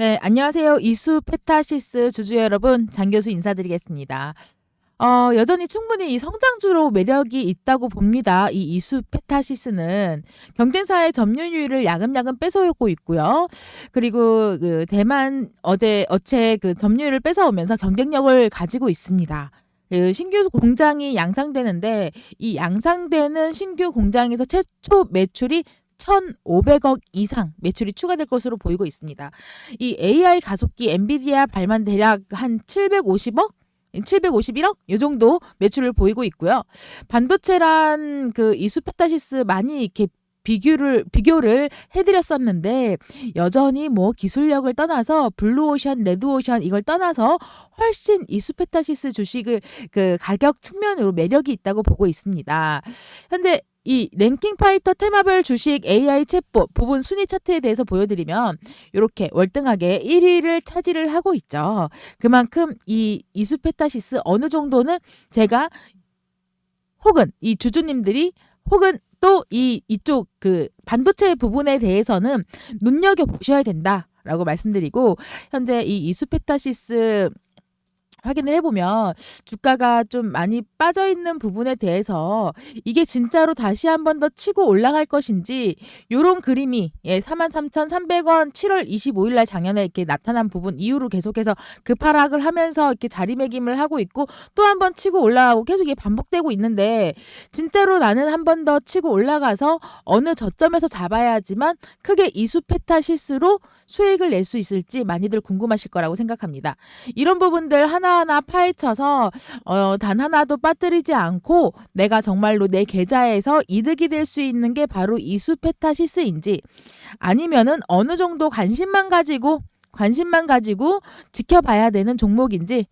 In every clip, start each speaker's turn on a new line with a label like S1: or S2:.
S1: 네, 안녕하세요. 이수 페타시스 주주 여러분, 장 교수 인사드리겠습니다. 여전히 충분히 이 성장주로 매력이 있다고 봅니다. 이 이수 페타시스는 경쟁사의 점유율을 야금야금 뺏어오고 있고요. 그리고 그 대만 어체 그 점유율을 뺏어오면서 경쟁력을 가지고 있습니다. 그 신규 공장이 양상되는데 이 양상되는 신규 공장에서 최초 매출이 1,500억 이상 매출이 추가될 것으로 보이고 있습니다. 이 AI 가속기 엔비디아 발만 대략 한 750억? 751억? 이 정도 매출을 보이고 있고요. 반도체란 그 이수페타시스 많이 이렇게 비교를 해드렸었는데 여전히 뭐 기술력을 떠나서 블루오션, 레드오션 이걸 떠나서 훨씬 이수페타시스 주식을 그 가격 측면으로 매력이 있다고 보고 있습니다. 현재 이 랭킹 파이터 테마별 주식 AI 챗봇 부분 순위 차트에 대해서 보여드리면 이렇게 월등하게 1위를 차지를 하고 있죠. 그만큼 이 이수페타시스 어느 정도는 제가 혹은 이 주주님들이 혹은 또 이쪽 그 반도체 부분에 대해서는 눈여겨 보셔야 된다라고 말씀드리고 현재 이 이수페타시스 확인을 해보면 주가가 좀 많이 빠져있는 부분에 대해서 이게 진짜로 다시 한 번 더 치고 올라갈 것인지 요런 그림이 43,300원 7월 25일 날 작년에 이렇게 나타난 부분 이후로 계속해서 급하락을 하면서 이렇게 자리매김을 하고 있고 또 한 번 치고 올라가고 계속 이게 반복되고 있는데 진짜로 나는 한 번 더 치고 올라가서 어느 저점에서 잡아야지만 크게 이수페타시스로 수익을 낼 수 있을지 많이들 궁금하실 거라고 생각합니다. 이런 부분들 하나하나 파헤쳐서 단 하나도 빠뜨리지 않고 내가 정말로 내 계좌에서 이득이 될 수 있는 게 바로 이수페타시스인지 아니면은 어느 정도 관심만 가지고 지켜봐야 되는 종목인지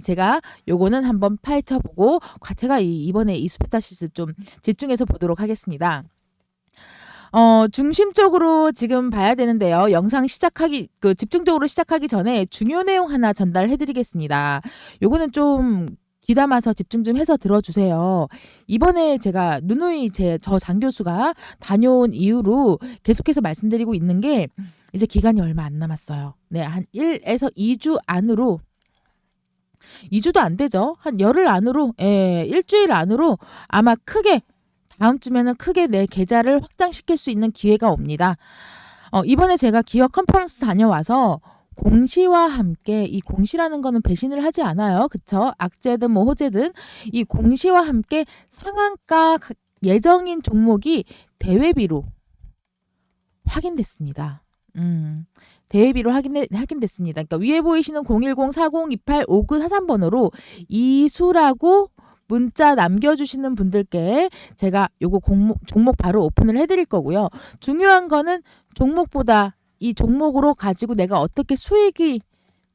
S1: 제가 요거는 한번 파헤쳐보고 제가 이번에 이수페타시스 좀 집중해서 보도록 하겠습니다. 중심적으로 지금 봐야 되는데요. 영상 집중적으로 시작하기 전에 중요 내용 하나 전달해 드리겠습니다. 요거는 좀 귀담아서 집중 좀 해서 들어주세요. 이번에 제가 누누이 저 장 교수가 다녀온 이후로 계속해서 말씀드리고 있는 게 이제 기간이 얼마 안 남았어요. 네, 한 1에서 2주 안으로 2주도 안 되죠. 한 열흘 안으로, 일주일 안으로 아마 크게 다음 주면은 크게 내 계좌를 확장시킬 수 있는 기회가 옵니다. 이번에 제가 기업 컨퍼런스 다녀와서 공시와 함께 이 공시라는 거는 배신을 하지 않아요. 그쵸? 악재든 뭐 호재든 이 공시와 함께 상한가 예정인 종목이 대회비로 확인됐습니다. 대회비로 확인됐습니다. 그러니까 위에 보이시는 010-4028-5943번으로 이수라고 문자 남겨주시는 분들께 제가 요거 종목 바로 오픈을 해드릴 거고요. 중요한 거는 종목보다 이 종목으로 가지고 내가 어떻게 수익이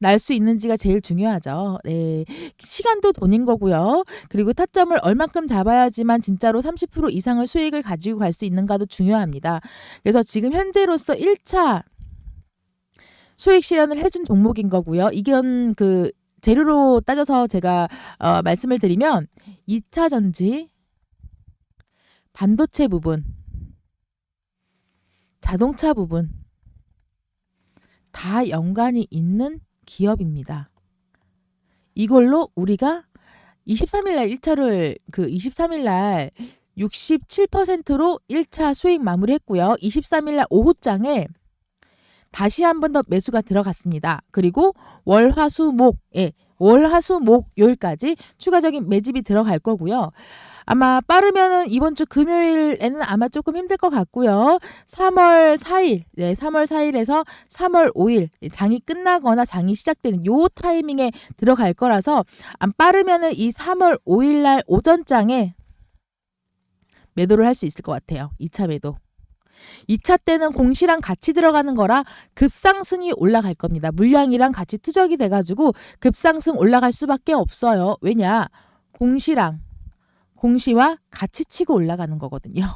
S1: 날 수 있는지가 제일 중요하죠. 네. 시간도 돈인 거고요. 그리고 타점을 얼만큼 잡아야지만 진짜로 30% 이상의 수익을 가지고 갈 수 있는가도 중요합니다. 그래서 지금 현재로서 1차 수익 실현을 해준 종목인 거고요. 이건 그 재료로 따져서 제가 말씀을 드리면 2차 전지, 반도체 부분, 자동차 부분 다 연관이 있는 기업입니다. 이걸로 우리가 23일 날 1차를 23일 날 67%로 1차 수익 마무리했고요. 23일 날 오후장에 다시 한 번 더 매수가 들어갔습니다. 그리고 월화수목요일까지 추가적인 매집이 들어갈 거고요. 아마 빠르면은 이번 주 금요일에는 아마 조금 힘들 것 같고요. 3월 4일, 3월 4일에서 3월 5일 장이 끝나거나 장이 시작되는 요 타이밍에 들어갈 거라서 안 빠르면은 이 3월 5일 날 오전장에 매도를 할 수 있을 것 같아요. 2차 매도. 2차 때는 공시랑 같이 들어가는 거라 급상승이 올라갈 겁니다. 물량이랑 같이 투적이 돼가지고 급상승 올라갈 수밖에 없어요. 왜냐? 공시랑 공시와 같이 치고 올라가는 거거든요.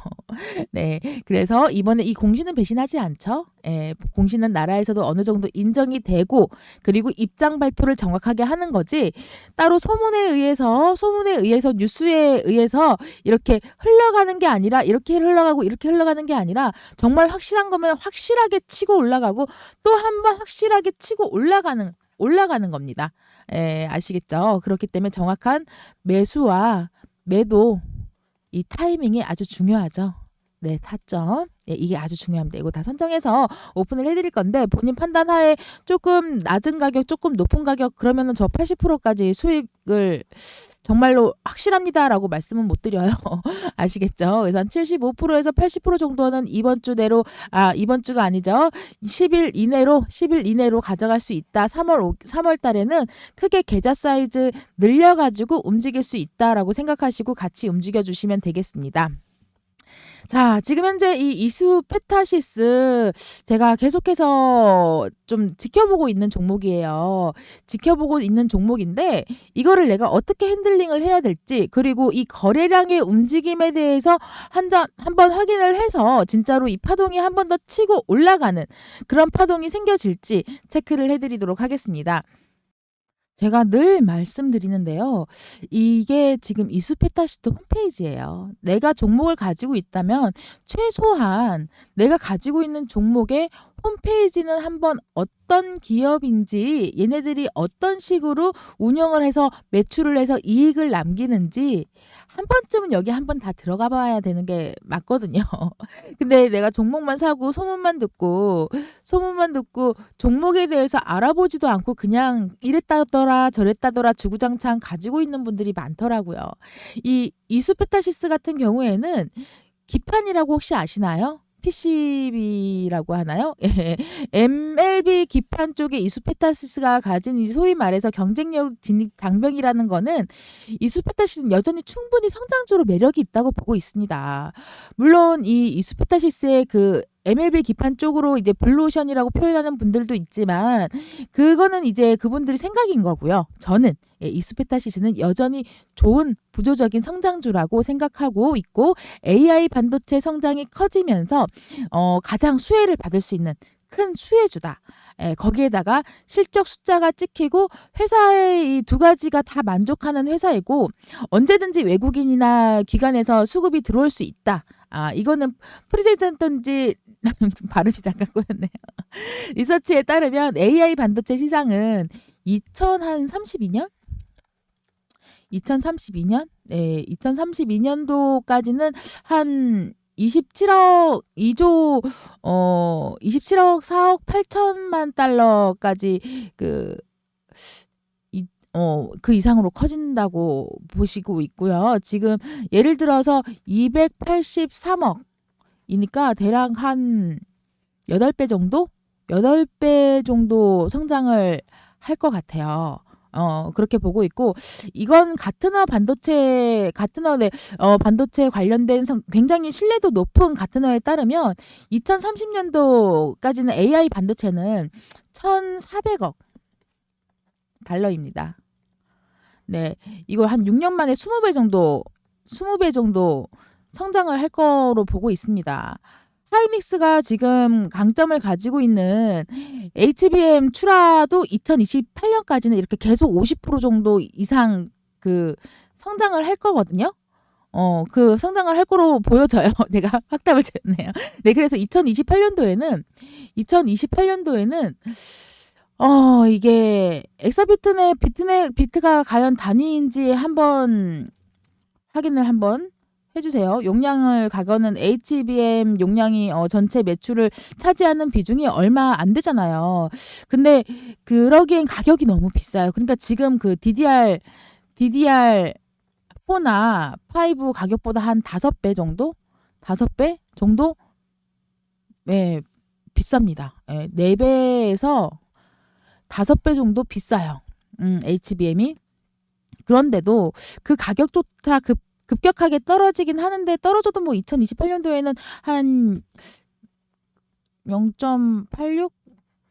S1: 네. 그래서 이번에 이 공시는 배신하지 않죠. 예. 공시는 나라에서도 어느 정도 인정이 되고 그리고 입장 발표를 정확하게 하는 거지 따로 소문에 의해서 뉴스에 의해서 이렇게 흘러가는 게 아니라 이렇게 흘러가고 이렇게 흘러가는 게 아니라 정말 확실한 거면 확실하게 치고 올라가고 또 한 번 확실하게 치고 올라가는 겁니다. 예, 아시겠죠? 그렇기 때문에 정확한 매수와 매도 이 타이밍이 아주 중요하죠. 네, 타점. 예, 이게 아주 중요합니다. 이거 다 선정해서 오픈을 해드릴 건데 본인 판단하에 조금 낮은 가격, 조금 높은 가격 그러면은 저 80%까지 수익을 정말로 확실합니다라고 말씀은 못 드려요. 아시겠죠? 그래서 한 75%에서 80% 정도는 이번 주 내로 이번 주가 아니죠. 10일 이내로 가져갈 수 있다. 3월 달에는 크게 계좌 사이즈 늘려가지고 움직일 수 있다라고 생각하시고 같이 움직여 주시면 되겠습니다. 자, 지금 현재 이 이수 페타시스 제가 계속해서 좀 지켜보고 있는 종목이에요. 지켜보고 있는 종목인데 이거를 내가 어떻게 핸들링을 해야 될지 그리고 이 거래량의 움직임에 대해서 한번 확인을 해서 진짜로 이 파동이 한 번 더 치고 올라가는 그런 파동이 생겨질지 체크를 해드리도록 하겠습니다. 제가 늘 말씀드리는데요. 이게 지금 이수페타시트 홈페이지예요. 내가 종목을 가지고 있다면 최소한 내가 가지고 있는 종목의 홈페이지는 한번 어떤 기업인지 얘네들이 어떤 식으로 운영을 해서 매출을 해서 이익을 남기는지 한 번쯤은 여기 한번 다 들어가 봐야 되는 게 맞거든요. 근데 내가 종목만 사고 소문만 듣고 종목에 대해서 알아보지도 않고 그냥 이랬다더라 저랬다더라 주구장창 가지고 있는 분들이 많더라고요. 이 이수페타시스 같은 경우에는 기판이라고 혹시 아시나요? PCB라고 하나요? 예. MLB 기판 쪽에 이수페타시스가 가진 이 소위 말해서 경쟁력 진입 장벽이라는 거는 이수페타시스는 여전히 충분히 성장주로 매력이 있다고 보고 있습니다. 물론 이 이수페타시스의 그 MLB 기판 쪽으로 이제 블루오션이라고 표현하는 분들도 있지만 그거는 이제 그분들의 생각인 거고요. 저는 이수페타시스는 여전히 좋은 부조적인 성장주라고 생각하고 있고 AI 반도체 성장이 커지면서 가장 수혜를 받을 수 있는 큰 수혜주다. 거기에다가 실적 숫자가 찍히고 회사의 이 두 가지가 다 만족하는 회사이고 언제든지 외국인이나 기관에서 수급이 들어올 수 있다. 이거는 프레젠던지 발음이 잠깐 꼬였네요. 리서치에 따르면 AI 반도체 시장은 2032년? 2032년? 네, 2032년도까지는 한 27억 4억 8천만 달러까지 그 이상으로 커진다고 보시고 있고요. 지금 예를 들어서 283억이니까 대략 한 8배 정도? 8배 정도 성장을 할 것 같아요. 그렇게 보고 있고 이건 가트너 반도체 관련된 굉장히 신뢰도 높은 가트너에 따르면 2030년도까지는 AI 반도체는 1,400억 달러입니다. 네, 이거 한 6년 만에 20배 정도 성장을 할 거로 보고 있습니다. 하이닉스가 지금 강점을 가지고 있는 HBM 출하도 2028년까지는 이렇게 계속 50% 정도 이상 그 성장을 할 거거든요. 그 성장을 할 거로 보여져요. 내가 확답을 줬네요. 네, 그래서 2028년도에는 이게 비트가 과연 단위인지 한번 확인을 해주세요. 용량을 가거는 HBM 용량이 전체 매출을 차지하는 비중이 얼마 안 되잖아요. 근데 그러기엔 가격이 너무 비싸요. 그러니까 지금 그 DDR4나 5 가격보다 한 5배 정도? 5배 정도? 네, 비쌉니다. 네, 4배에서 5배 정도 비싸요. HBM이. 그런데도 그 가격조차 급격하게 떨어지긴 하는데 떨어져도 뭐 2028년도에는 한 0.86?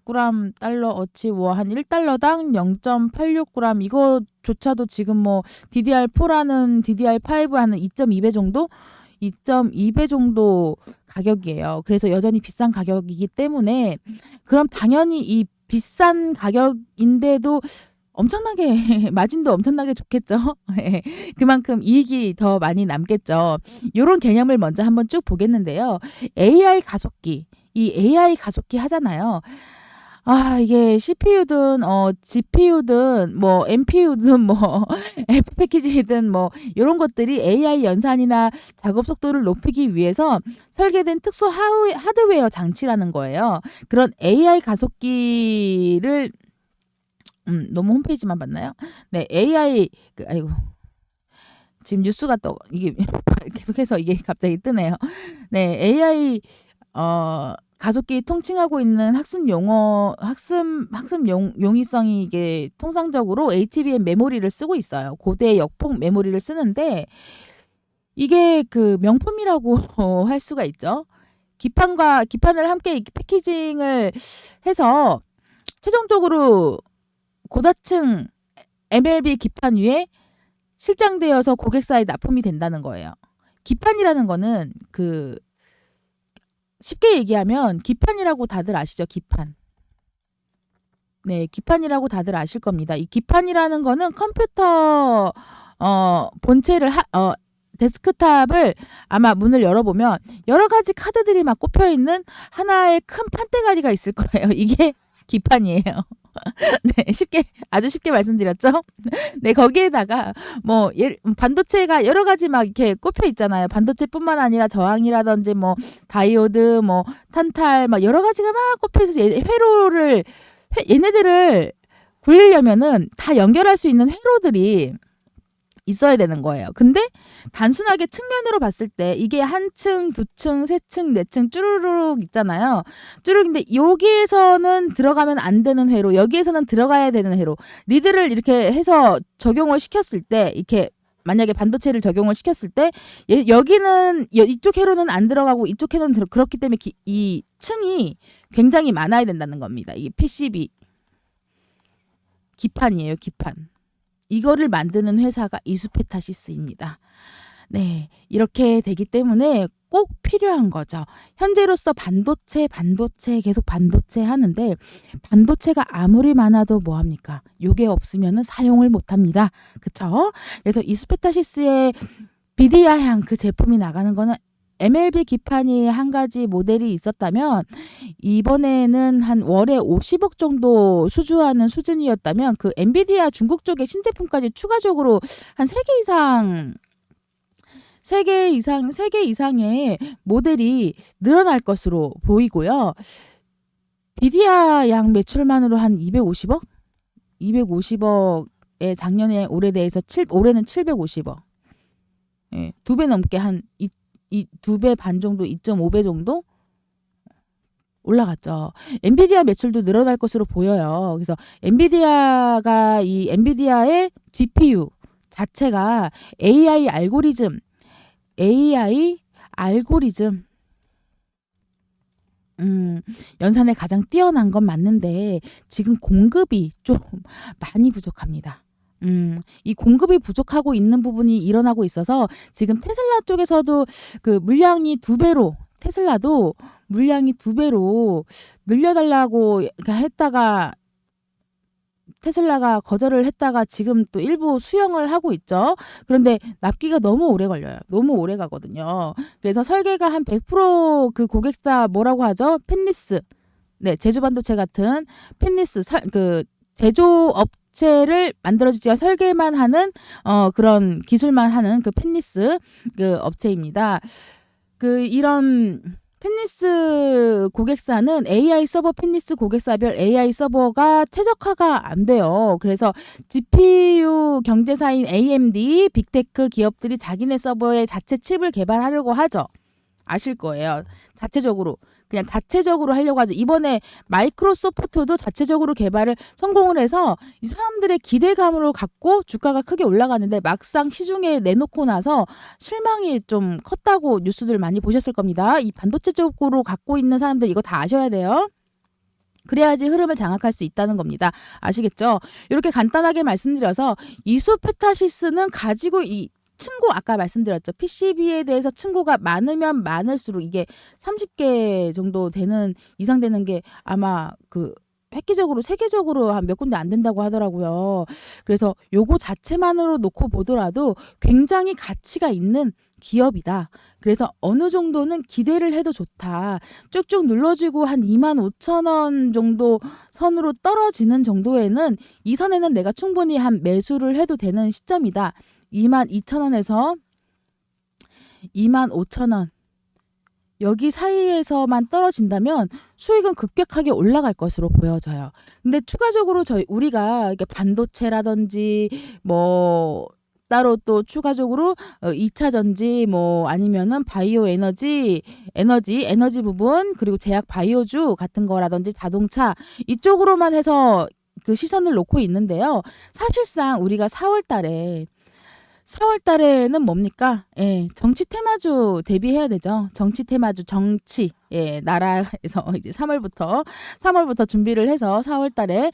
S1: 100g 달러 어치 한 1달러당 0.86g 이거조차도 지금 뭐 DDR4라는 DDR5 하는 2.2배 정도? 2.2배 정도 가격이에요. 그래서 여전히 비싼 가격이기 때문에 그럼 당연히 이 비싼 가격인데도 엄청나게 마진도 엄청나게 좋겠죠. 그만큼 이익이 더 많이 남겠죠. 요런 개념을 먼저 한번 쭉 보겠는데요. AI 가속기. 이 AI 가속기 하잖아요. 이게 CPU든 GPU든 뭐 NPU든 뭐 F 패키지든 뭐 요런 것들이 AI 연산이나 작업 속도를 높이기 위해서 설계된 특수 하드웨어 장치라는 거예요. 그런 AI 가속기를 너무 홈페이지만 봤나요? 네, AI 아이고 지금 뉴스가 또 이게 계속해서 이게 갑자기 뜨네요. 네, AI 가속기 통칭하고 있는 학습 용이성이 이게 통상적으로 HBM 메모리를 쓰고 있어요. 고대 역폭 메모리를 쓰는데 이게 그 명품이라고 할 수가 있죠. 기판을 함께 패키징을 해서 최종적으로 고다층 MLB 기판 위에 실장되어서 고객사에 납품이 된다는 거예요. 기판이라는 거는 쉽게 얘기하면 기판이라고 다들 아시죠? 기판. 네, 기판이라고 다들 아실 겁니다. 이 기판이라는 거는 컴퓨터 본체를 데스크탑을 아마 문을 열어보면 여러 가지 카드들이 막 꼽혀 있는 하나의 큰 판대가리가 있을 거예요. 이게 기판이에요. 네, 아주 쉽게 말씀드렸죠? 네, 거기에다가 뭐 반도체가 여러 가지 막 이렇게 꼽혀 있잖아요. 반도체뿐만 아니라 저항이라든지 뭐 다이오드, 뭐 탄탈, 막 여러 가지가 막 꼽혀 있어서 얘네들을 굴리려면은 다 연결할 수 있는 회로들이 있어야 되는 거예요. 근데 단순하게 측면으로 봤을 때 이게 한 층, 두 층, 세 층, 네 층 쭈루룩 있잖아요. 쭈루룩인데 여기에서는 들어가면 안 되는 회로, 여기에서는 들어가야 되는 회로, 리드를 이렇게 해서 적용을 시켰을 때 이렇게 만약에 반도체를 적용을 시켰을 때 여기는 이쪽 회로는 안 들어가고 이쪽 회로는 그렇기 때문에 이 층이 굉장히 많아야 된다는 겁니다. 이게 PCB 기판이에요. 기판. 이거를 만드는 회사가 이수페타시스입니다. 네, 이렇게 되기 때문에 꼭 필요한 거죠. 현재로서 반도체 계속 반도체 하는데 반도체가 아무리 많아도 뭐합니까? 요게 없으면 사용을 못합니다. 그쵸? 그래서 이수페타시스의 비디아향 그 제품이 나가는 거는 MLB 기판이 한 가지 모델이 있었다면 이번에는 한 월에 50억 정도 수주하는 수준이었다면 그 엔비디아 중국 쪽의 신제품까지 추가적으로 한 3개 이상의 모델이 늘어날 것으로 보이고요. 비디아 양 매출만으로 한 250억? 250억에 작년에 올해 대해서 올해는 750억. 예, 2배 넘게 한 2배 반 정도, 2.5배 정도 올라갔죠. 엔비디아 매출도 늘어날 것으로 보여요. 그래서 엔비디아의 GPU 자체가 AI 알고리즘 연산에 가장 뛰어난 건 맞는데 지금 공급이 좀 많이 부족합니다. 이 공급이 부족하고 있는 부분이 일어나고 있어서 지금 테슬라 쪽에서도 그 테슬라도 물량이 2배로 늘려달라고 했다가 테슬라가 거절을 했다가 지금 또 일부 수용을 하고 있죠. 그런데 납기가 너무 오래 걸려요. 너무 오래 가거든요. 그래서 설계가 한 100% 그 고객사 뭐라고 하죠? 펜리스. 네, 제주반도체 같은 펜리스 그 제조업체를 만들어주지 설계만 하는 그런 기술만 하는 그 펜리스 그 업체입니다. 이런 펜리스 고객사는 AI 서버 펜리스 고객사별 AI 서버가 최적화가 안 돼요. 그래서 GPU 경제사인 AMD, 빅테크 기업들이 자기네 서버에 자체 칩을 개발하려고 하죠. 아실 거예요. 그냥 자체적으로 하려고 하죠. 이번에 마이크로소프트도 자체적으로 개발을 성공을 해서 이 사람들의 기대감으로 갖고 주가가 크게 올라가는데 막상 시중에 내놓고 나서 실망이 좀 컸다고 뉴스들 많이 보셨을 겁니다. 이 반도체 쪽으로 갖고 있는 사람들 이거 다 아셔야 돼요. 그래야지 흐름을 장악할 수 있다는 겁니다. 아시겠죠? 이렇게 간단하게 말씀드려서 이수페타시스는 가지고 이 층고 아까 말씀드렸죠. PCB에 대해서 층고가 많으면 많을수록 이게 30개 정도 되는 이상 되는 게 아마 그 획기적으로 세계적으로 한 몇 군데 안 된다고 하더라고요. 그래서 요거 자체만으로 놓고 보더라도 굉장히 가치가 있는 기업이다. 그래서 어느 정도는 기대를 해도 좋다. 쭉쭉 눌러주고 한 25,000원 정도 선으로 떨어지는 정도에는 이 선에는 내가 충분히 한 매수를 해도 되는 시점이다. 22,000원에서 25,000원 여기 사이에서만 떨어진다면 수익은 급격하게 올라갈 것으로 보여져요. 근데 추가적으로 우리가 이게 반도체라든지 뭐 따로 또 추가적으로 2차 전지 뭐 아니면은 바이오 에너지 부분 그리고 제약 바이오주 같은 거라든지 자동차 이쪽으로만 해서 그 시선을 놓고 있는데요. 사실상 우리가 4월 달에는 뭡니까? 예, 정치 테마주 대비해야 되죠. 정치 테마주, 정치. 예, 나라에서 이제 3월부터 준비를 해서 4월 달에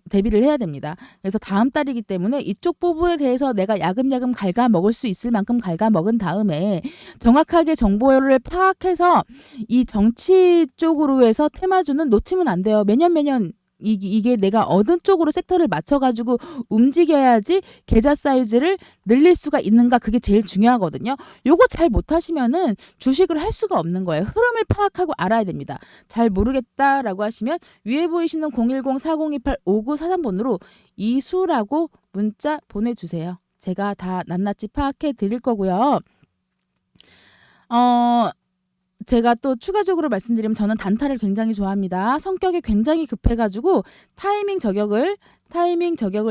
S1: 대비를 해야 됩니다. 그래서 다음 달이기 때문에 이쪽 부분에 대해서 내가 야금야금 갉아 먹을 수 있을 만큼 갉아 먹은 다음에 정확하게 정보를 파악해서 이 정치 쪽으로 해서 테마주는 놓치면 안 돼요. 매년 이게 내가 어느 쪽으로 섹터를 맞춰가지고 움직여야지 계좌 사이즈를 늘릴 수가 있는가 그게 제일 중요하거든요. 요거 잘 못하시면은 주식을 할 수가 없는 거예요. 흐름을 파악하고 알아야 됩니다. 잘 모르겠다라고 하시면 위에 보이시는 010-4028-5943번으로 이수라고 문자 보내주세요. 제가 다 낱낱이 파악해 드릴 거고요. 제가 또 추가적으로 말씀드리면 저는 단타를 굉장히 좋아합니다. 성격이 굉장히 급해가지고 타이밍 저격을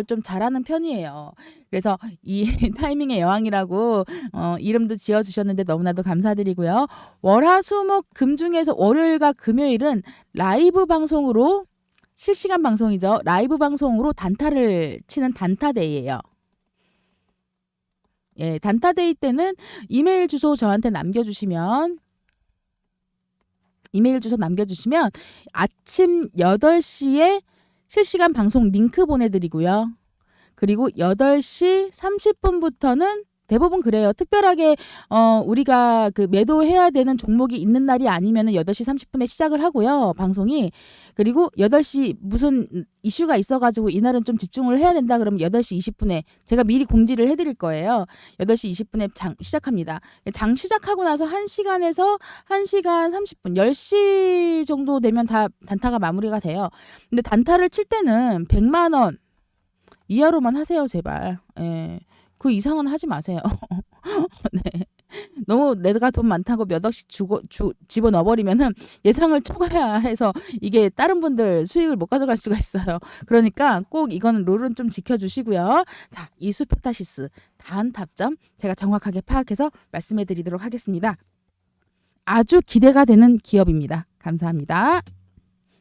S1: 좀 잘하는 편이에요. 그래서 이 타이밍의 여왕이라고 이름도 지어주셨는데 너무나도 감사드리고요. 월화수목금 중에서 월요일과 금요일은 라이브 방송으로 실시간 방송이죠. 라이브 방송으로 단타를 치는 단타데이예요. 예, 단타데이 때는 이메일 주소 저한테 남겨주시면 아침 8시에 실시간 방송 링크 보내드리고요. 그리고 8시 30분부터는 대부분 그래요. 특별하게 우리가 그 매도해야 되는 종목이 있는 날이 아니면은 8시 30분에 시작을 하고요. 방송이. 그리고 8시 무슨 이슈가 있어가지고 이날은 좀 집중을 해야 된다 그러면 8시 20분에 제가 미리 공지를 해드릴 거예요. 8시 20분에 장 시작합니다. 장 시작하고 나서 1시간에서 1시간 30분 10시 정도 되면 다 단타가 마무리가 돼요. 근데 단타를 칠 때는 100만 원 이하로만 하세요. 제발. 예. 그 이상은 하지 마세요. 네. 너무 내가 돈 많다고 몇 억씩 집어넣어버리면은 예상을 초과해서 이게 다른 분들 수익을 못 가져갈 수가 있어요. 그러니까 꼭 이거는 룰은 좀 지켜주시고요. 자, 이수페타시스 다음 타점 제가 정확하게 파악해서 말씀해 드리도록 하겠습니다. 아주 기대가 되는 기업입니다. 감사합니다.